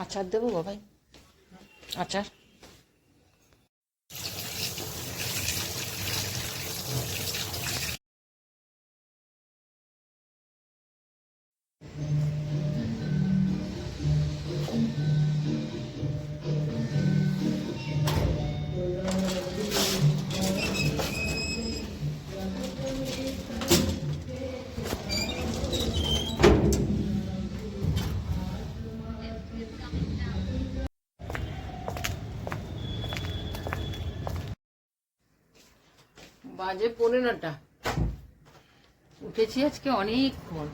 আচার দেবো গো ভাই, আচার। বাজে 15টা, উঠেছি আজকে অনেকক্ষণ।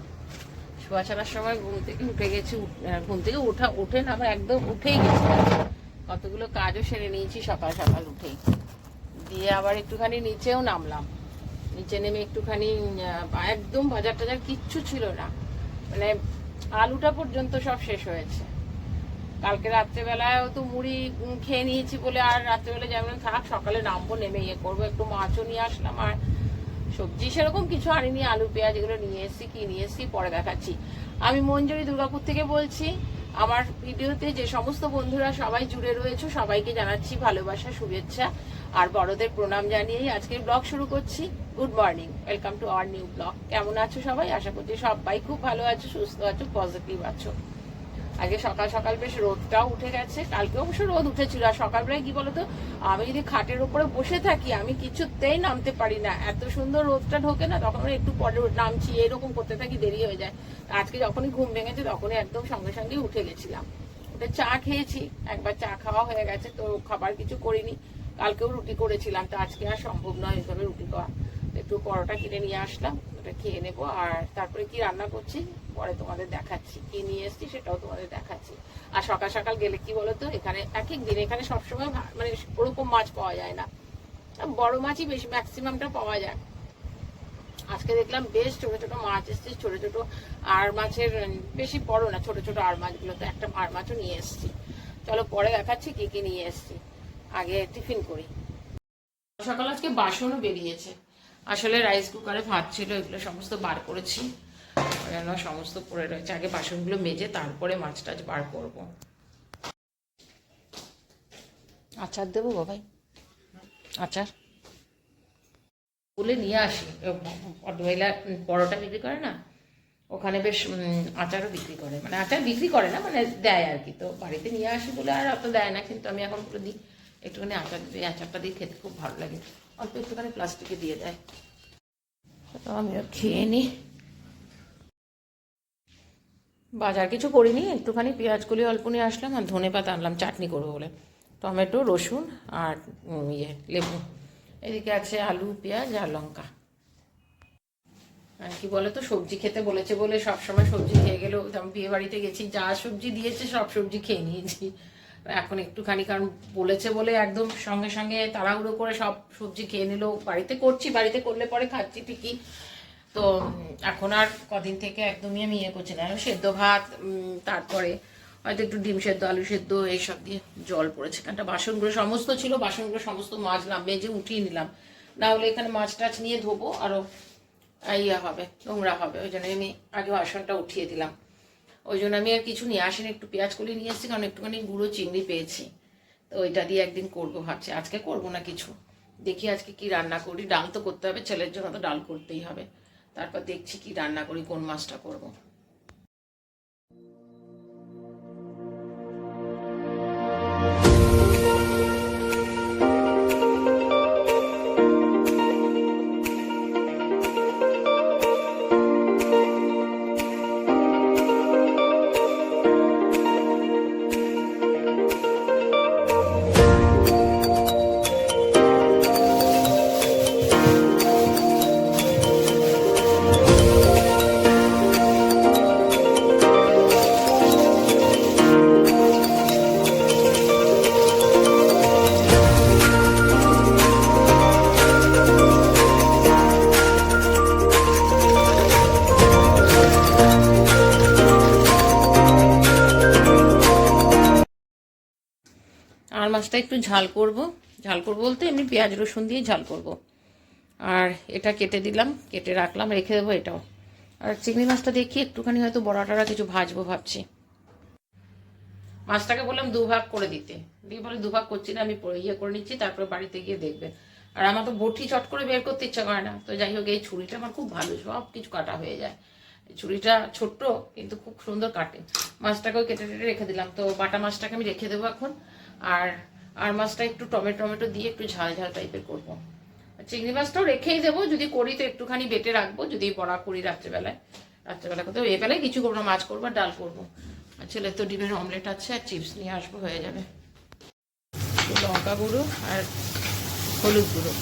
শোয়া ছাড়ার সময় ঘুম থেকে উঠে গেছি, ঘুম থেকে উঠে না আবার একদম উঠেই গেছি। কতগুলো কাজও সেরে নিয়েছি সকাল সকাল উঠেই। দিয়ে আবার একটুখানি নিচেও নামলাম। নিচে নেমে একটুখানি একদম বাজার টাজার কিচ্ছু ছিল না, মানে আলুটা পর্যন্ত সব শেষ হয়েছে। কালকে রাত্রেবেলায়ও তো মুড়ি খেয়ে নিয়েছি বলে আর রাত্রেবেলা যেমন থাক, সকালে নামবো, নেমে ইয়ে করবো। একটু মাছও নিয়ে আসলাম, আর সবজি সেরকম কিছু আনিনি। আলু পেঁয়াজ এগুলো নিয়ে এসেছি, কি নিয়ে এসেছি পরে দেখাচ্ছি। আমি মঞ্জুরি দুর্গাপুর থেকে বলছি। আমার ভিডিওতে যে সমস্ত বন্ধুরা সবাই জুড়ে রয়েছে সবাইকে জানাচ্ছি ভালোবাসা, শুভেচ্ছা আর বড়দের প্রণাম জানিয়েই আজকের ব্লগ শুরু করছি। Good morning, welcome to our new blog. কেমন আছো সবাই? আশা করছি সবাই খুব ভালো আছো, সুস্থ আছো, পজিটিভ আছো। আগে সকাল সকাল বেশ রোদটাও উঠে গেছে। কালকে অবশ্য রোদ উঠেছিল। আর সকালবেলায় কি বলতো, আমি যদি খাটের উপরে বসে থাকি আমি কিছুতেই নামতে পারি না, এত সুন্দর রোদটা ঢোকে না। তখন একটু পরে নামছি, এরকম করতে থাকি, দেরি হয়ে যায়। আজকে যখনই ঘুম ভেঙেছে তখনই একদম সঙ্গে সঙ্গে উঠে গেছিলাম। উঠে চা খেয়েছি, একবার চা খাওয়া হয়ে গেছে, তো খাবার কিছু করিনি। কালকেও রুটি করেছিলাম, তো আজকে আর সম্ভব নয় এইভাবে রুটি করা। একটু পরোটা কিনে নিয়ে আসলাম, ওটা খেয়ে নেবো। আর তারপরে কি রান্না করছি পরে তোমাদের দেখাচ্ছি, কি নিয়ে এসছি সেটাও তোমাদের দেখাচ্ছি। আর সকাল সকাল গেলে কি বলতো, এখানে এক এক দিন এখানে সবসময় মানে ওরকম মাছ পাওয়া যায় না, বড় মাছই বেশি ম্যাক্সিমামটা পাওয়া যায়। আজকে দেখলাম বেশ ছোট ছোট মাছ এসছে, ছোট ছোট আর মাছের, বেশি বড় না, ছোট ছোট আর মাছগুলো। তো একটা আর মাছও নিয়ে এসছি, চলো পরে দেখাচ্ছি কি কি নিয়ে এসছি। আগে টিফিন করি। সকাল আজকে বাসনও বেরিয়েছে। আসলে রাইস কুকারে ভাত ছিল, এগুলো সমস্ত বার করেছি, সমস্ত পড়ে রয়েছে। আগে বাসনগুলো মেজে তারপরে মাছ টাছ বার করবো। আচার দেবো গো ভাই, আচার বলে নিয়ে আসি। মহিলা পরোটা বিক্রি করে না, ওখানে বেশ আচারও বিক্রি করে, মানে আচার বিক্রি করে না, মানে দেয় আর কি। তো বাড়িতে নিয়ে আসি বলে আর অত দেয় না, কিন্তু আমি এখন পুরো দিই একটুখানি আচার দিয়ে। আচারটা দিয়ে খেতে খুব ভালো লাগে, অল্প একটুখানি প্লাস্টিকে দিয়ে দেয়। তো আমিও খেয়ে নিই। বাজার কিছু করিনি, একটুখানি পেঁয়াজ কলি অল্প নিয়ে আসলাম, আর ধনে পাতা আনলাম চাটনি করবো বলে। টমেটো, রসুন আর লেবু। এদিকে আছে আলু, পেঁয়াজ আর লঙ্কা। আর কি বলে তো, সবজি খেতে বলেছে বলে সবসময় সবজি খেয়ে গেলেও, যেমন বিয়ে বাড়িতে গেছি যা সবজি দিয়েছে সব সবজি খেয়ে নিয়েছি। এখন একটুখানি, কারণ বলেছে বলে একদম সঙ্গে সঙ্গে তাড়াহুড়ো করে সব সবজি খেয়ে নিলেও, বাড়িতে করছি, বাড়িতে করলে পরে খাচ্ছি ঠিকই। তো এখন আর কদিন থেকে একদমই আমি ইয়ে করছি না, সেদ্ধ ভাত, তারপরে হয়তো একটু ডিম সেদ্ধ, আলু সেদ্ধ এইসব দিয়ে জল পড়েছে। কারণটা বাসনগুলো সমস্ত ছিল, বাসনগুলো সমস্ত মাজলাম, মেজে উঠিয়ে নিলাম, না হলে এখানে মাছ টাছ নিয়ে ধোবো আরও ইয়ে হবে, নোংরা হবে। ওই জন্য আমি আগে বাসনটা উঠিয়ে দিলাম। ওই জন্য আমি আর কিছু নিয়ে আসিনি, একটু পেঁয়াজ কলি নিয়ে এসেছি, কারণ একটুখানি গুঁড়ো চিংড়ি পেয়েছি, তো ওইটা দিয়ে একদিন করবো ভাবছি। আজকে করবো না কিছু, দেখি আজকে কি রান্না করি। ডাল তো করতে হবে, ছেলের জন্য তো ডাল করতেই হবে। তারপর দেখছি কি রান্না করি, কোন মাছটা করবো। আর মাছটা একটু ঝাল করব, ঝাল করবো বলতে এমনি পেঁয়াজ রসুন দিয়ে ঝাল করব। আর এটা কেটে দিলাম, কেটে রাখলাম, রেখে দেবো এটাও। আর চিংড়ি মাছটা দেখি একটুখানি হয়তো বড়াটা কিছু ভাজবো ভাবছি। মাছটাকে বললাম দুভাগ করে দিতে, দিয়ে বলে দুভাগ করছি না, আমি ইয়ে করে নিচ্ছি, তারপরে বাড়িতে গিয়ে দেখবে। আর আমার তো বটি চট করে বের করতে ইচ্ছা করে না, তো যাই হোক এই ছুরিটা আমার খুব ভালো, সব কিছু কাটা হয়ে যায়। ছুরিটা ছোট্ট কিন্তু খুব সুন্দর কাটে। মাছটাকেও কেটে কেটে রেখে দিলাম, তো বাটা মাছটাকে আমি রেখে দেবো এখন। আর আর মাছটা একটু টমেটো দিয়ে একটু ঝাল ঝাল টাইপের করবো। চিংড়ি মাছটাও রেখেই দেবো, যদি করি তো একটুখানি বেটে রাখবো, যদি বড়া করি রাত্রেবেলায় কোথাও বেলায় কিছু করবো না, মাছ করবো আর ডাল করবো। আর ছেলে তো ডিমের অমলেট আছে, আর চিপস নিয়ে আসবো, হয়ে যাবে। লঙ্কা গুঁড়ো আর হলুদ গুঁড়ো।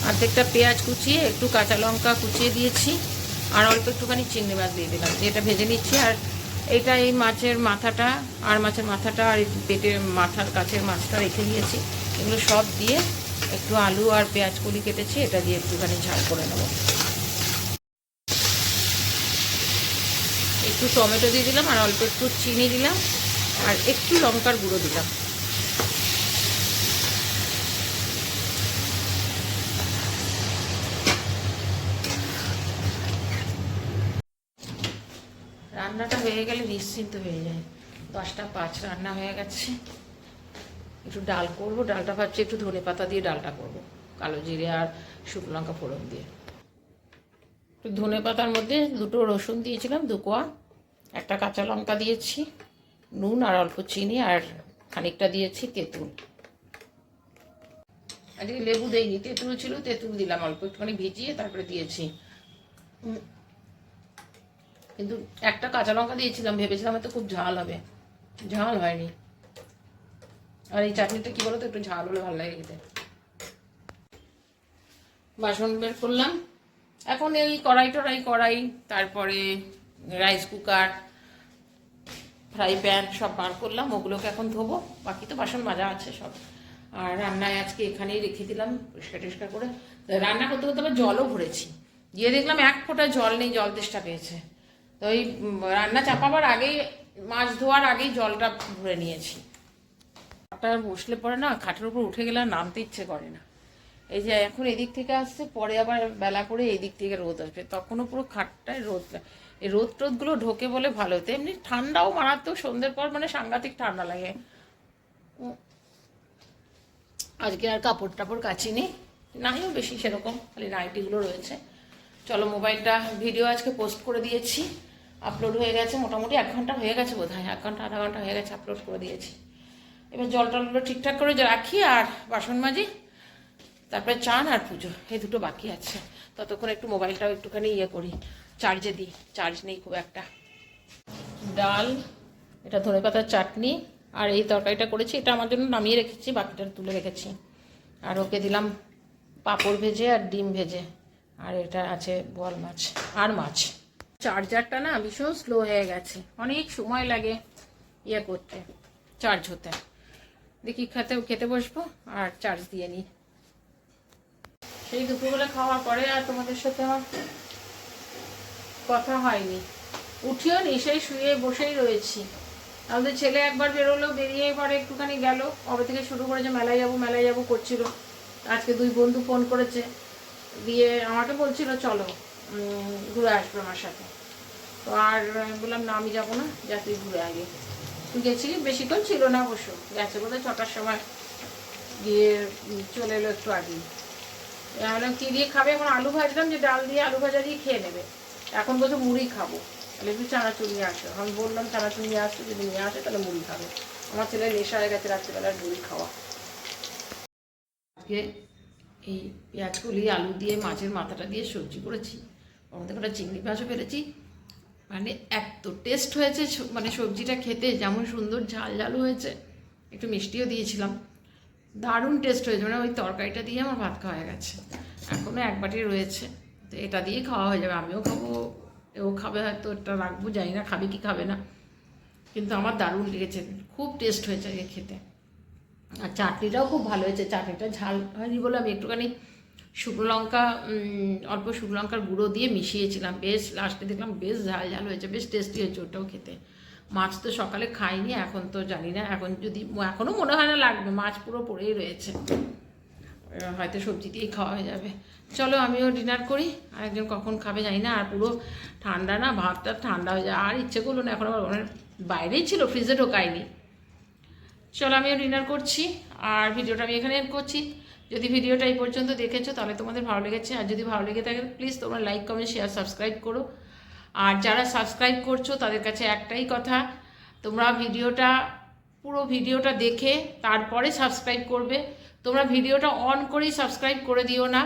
অর্ধেকটা পেঁয়াজ কুচিয়ে একটু কাঁচা লঙ্কা কুচিয়ে দিয়েছি, আর অল্প একটুখানি চিংড়ি মাছ দিয়ে দিলাম, যেটা ভেজে নিচ্ছি। আর এটা এই মাছের মাথাটা আর পেটের মাথার কাছের মাছটা রেখে দিয়েছি, এগুলো সব দিয়ে একটু আলু আর পেঁয়াজ কলি কেটেছি, এটা দিয়ে একটুখানি ঝাল করে নেব। একটু টমেটো দিয়ে দিলাম, আর অল্প একটু চিনি দিলাম, আর একটু লঙ্কার গুঁড়ো দিলাম। রান্নাটা হয়ে গেলে নিশ্চিন্ত হয়ে যায়। 10টা 5 রান্না হয়ে গেছে। একটু ডাল করব, ডালটা ভাবছি একটু ধনেপাতা দিয়ে ডালটা করব, কালো জিরে আর শুকনো লঙ্কা ফোড়ন দিয়ে। একটু ধনেপাতার মধ্যে 2টো রসুন দিয়েছিলাম 2 কোয়া, একটা কাঁচা লঙ্কা দিয়েছি, নুন আর অল্প চিনি, আর খানিকটা দিয়েছি তেঁতুল। আজকে লেবু দেইনি, তেঁতুল ছিল, তেঁতুল দিলাম অল্প একটুখানি ভিজিয়ে, তারপরে দিয়েছি। কিন্তু একটা কাঁচা লঙ্কা দিয়েছিলাম, ভেবেছিলাম হয়তো খুব ঝাল হবে, ঝাল হয়নি। আর এই চাটনিটা কি বলতো, একটু ঝাল হলে ভালো লাগে খেতে। বাসন বের করলাম এখন, এই কড়াই, তারপরে রাইস কুকার, ফ্রাই প্যান সব বার করলাম, ওগুলোকে এখন ধোবো। বাকি তো বাসন মাজা আছে সব। আর রান্নায় আজকে এখানেই রেখে দিলাম পরিষ্কার করে। রান্না করতে করতে আবার জলও ভরেছি, গিয়ে দেখলাম 1 ফোঁটা জল নেই, জল তেষ্টা পেয়েছে। তো এই রান্না চাপাবার আগেই, মাছ ধোয়ার আগেই জলটা ভরে নিয়েছি। বসলে পরে না, খাটের উপর উঠে গেলে আর নামতে ইচ্ছে করে না। এই যে এখন এদিক থেকে আসছে, পরে আবার বেলা পরে এই দিক থেকে রোদ আসবে, তখনও পুরো খাটটায় রোদ, এই রোদগুলো ঢোকে বলে ভালো হতো। এমনি ঠান্ডাও মারাত্মক, সন্ধ্যের পর মানে সাংঘাতিক ঠান্ডা লাগে। আজকে আর কাপড় টাপড় কাচিনি, নাইও বেশি সেরকম, খালি নাইটিগুলো রয়েছে। চলো, মোবাইলটা ভিডিও আজকে পোস্ট করে দিয়েছি, আপলোড হয়ে গেছে, মোটামুটি 1 ঘন্টা হয়ে গেছে বোধ হয়, 1 ঘন্টা আধা ঘন্টা হয়ে গেছে আপলোড করে দিয়েছি। এবার জল টলগুলো ঠিকঠাক করে রাখি, আর বাসন মাজি, তারপরে চান আর পুজো, এই দুটো বাকি আছে। ততক্ষণ একটু মোবাইলটাও একটুখানি করি, চার্জে দিই, চার্জ নেই খুব একটা। ডাল, এটা ধনেপাতার চাটনি, আর এই তরকারিটা করেছি, এটা আমার জন্য নামিয়ে রেখেছি, বাকিটা তুলে রেখেছি। আর ওকে দিলাম পাঁপড় ভেজে আর ডিম ভেজে, আর এটা আছে বোয়াল মাছ আর মাছ। চার্জারটা না ভীষণ স্লো হয়ে গেছে, অনেক সময় লাগে করতে, চার্জ হতে। দেখি খেতে বসবো আর চার্জ দিয়ে নিই। সেই দুপুরবেলা খাওয়ার পরে আর তোমাদের সাথে আমার কথা হয়নি, উঠিও নি, সেই শুয়ে বসেই রয়েছি। আমাদের ছেলে একবার বেরোলো, বেরিয়ে পরে একটুখানি গেল, কবে থেকে শুরু করে যে মেলায় যাবো করছিল। আজকে 2 বন্ধু ফোন করেছে, দিয়ে আমাকে বলছিল চলো ঘুরে আসবো আমার সাথে। তো আর বললাম না, আমি যাবো না, যা তুই ঘুরে আগে। তুই গেছিলি, বেশিক্ষণ ছিল না অবশ্য, গেছে বোধহয় 6টার সময়, গিয়ে চলে এলো একটু আগেই। বললাম কী দিয়ে খাবে, এখন আলু ভাজলাম, যে ডাল দিয়ে আলু ভাজা দিয়ে খেয়ে নেবে। এখন বলছে মুড়ি খাবো, তাহলে একটু চানাচুর নিয়ে আসো। আমি বললাম চানাচুর নিয়ে আসতে, যদি নিয়ে আসে তাহলে মুড়ি খাবে। আমার ছেলে নেশা হয়ে গেছে রাত্রিবেলার মুড়ি খাওয়া। আজকে এই পেঁয়াজ কলি আলু দিয়ে মাছের মাথাটা দিয়ে সবজি করেছি, ওর মধ্যে একটা চিংড়ি মাছও ফেলেছি। মানে এত টেস্ট হয়েছে, মানে সবজিটা খেতে যেমন সুন্দর ঝাল ঝালও হয়েছে, একটু মিষ্টিও দিয়েছিলাম, দারুণ টেস্ট হয়েছে। মানে ওই তরকারিটা দিয়ে আমার ভাত খাওয়া হয়ে গেছে, এখনও 1 বাটি রয়েছে, তো এটা দিয়ে খাওয়া হয়ে যাবে। আমিও খাবো, এও খাবে, হয়তো এটা রাখবো, জানি না খাবে কি খাবে না, কিন্তু আমার দারুণ লেগেছে, খুব টেস্ট হয়েছে আজকে খেতে। আর চাটনিটাও খুব ভালো হয়েছে, চাটনিটা ঝাল হয়নি বলে আমি একটুখানি শুকনো লঙ্কা, অল্প শুকনো লঙ্কার গুঁড়ো দিয়ে মিশিয়েছিলাম, বেশ লাস্টে দেখলাম বেশ ঝাল হয়েছে, বেশ টেস্টি হয়েছে ওটাও খেতে। মাছ তো সকালে খাইনি, এখন তো জানি না, এখন যদি এখনও মনে হয় না লাগবে, মাছ পুরো পড়েই রয়েছে, হয়তো সবজি দিয়েই খাওয়া হয়ে যাবে। চলো আমিও ডিনার করি, আরেকজন কখন খাবে জানি না, আর পুরো ঠান্ডা না, ভাতটা ঠান্ডা হয়ে যায়, আর ইচ্ছে করলো না, এখন আবার বাইরেই ছিল, ফ্রিজে ঢোকায়নি। চলো আমিও ডিনার করছি, আর ভিডিওটা আমি এখানে এন্ড করছি। যদি ভিডিওটা এই পর্যন্ত দেখেছো তাহলে তোমাদের ভালো লেগেছে, আর যদি ভালো লেগে থাকে প্লিজ তোমরা লাইক কমেন্ট শেয়ার সাবস্ক্রাইব করো। আর যারা সাবস্ক্রাইব করছো তাদের কাছে একটাই কথা, তোমরা পুরো ভিডিওটা দেখে তারপরে সাবস্ক্রাইব করবে। তোমরা ভিডিওটা অন করেই সাবস্ক্রাইব করে দিও না,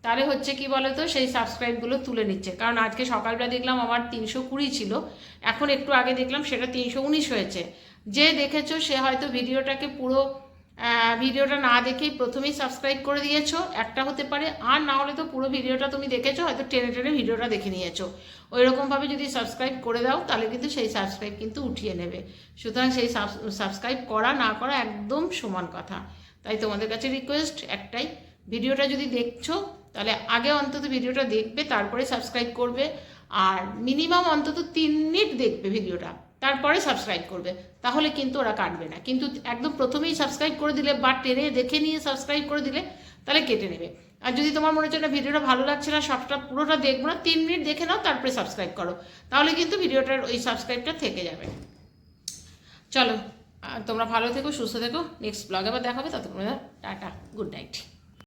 তাহলে হচ্ছে কি বলো তো, সেই সাবস্ক্রাইবগুলো তুলে নিচ্ছে। কারণ আজকে সকালবেলা দেখলাম আমার 320 ছিল, এখন একটু আগে দেখলাম সেটা 319 হয়েছে। যে দেখেছো সে হয়তো ভিডিওটা না দেখেই প্রথমেই সাবস্ক্রাইব করে দিয়েছো, একটা হতে পারে, আর না হলে তো পুরো ভিডিওটা তুমি দেখেছো, হয়তো টেনে টেনে ভিডিওটা দেখে নিয়েছো। ওইরকমভাবে যদি সাবস্ক্রাইব করে দাও তাহলে কিন্তু সেই সাবস্ক্রাইব কিন্তু উঠিয়ে নেবে। সুতরাং সেই সাবস্ক্রাইব করা না করা একদম সমান কথা। তাই তোমাদের কাছে রিকোয়েস্ট একটাই, ভিডিওটা যদি দেখছো তাহলে আগে অন্তত ভিডিওটা দেখবে, তারপরে সাবস্ক্রাইব করবে, আর মিনিমাম অন্তত 3 মিনিট দেখবে ভিডিওটা, তারপরে সাবস্ক্রাইব করবে, তাহলে কিন্তু ওরা কাটবে না। কিন্তু একদম প্রথমেই সাবস্ক্রাইব করে দিলে বা টেনে দেখে নিয়ে সাবস্ক্রাইব করে দিলে তাহলে কেটে নেবে। আর যদি তোমার মনে হচ্ছে না ভিডিওটা ভালো লাগছে না, সবটা পুরোটা দেখবো না, 3 মিনিট দেখে নাও, তারপরে সাবস্ক্রাইব করো, তাহলে কিন্তু ভিডিওটার ওই সাবস্ক্রাইবটা থেকে যাবে। চলো তোমরা ভালো থেকো, সুস্থ থেকো, নেক্সট ব্লগে আবার দেখা হবে, ততক্ষণ টাটা, গুড নাইট।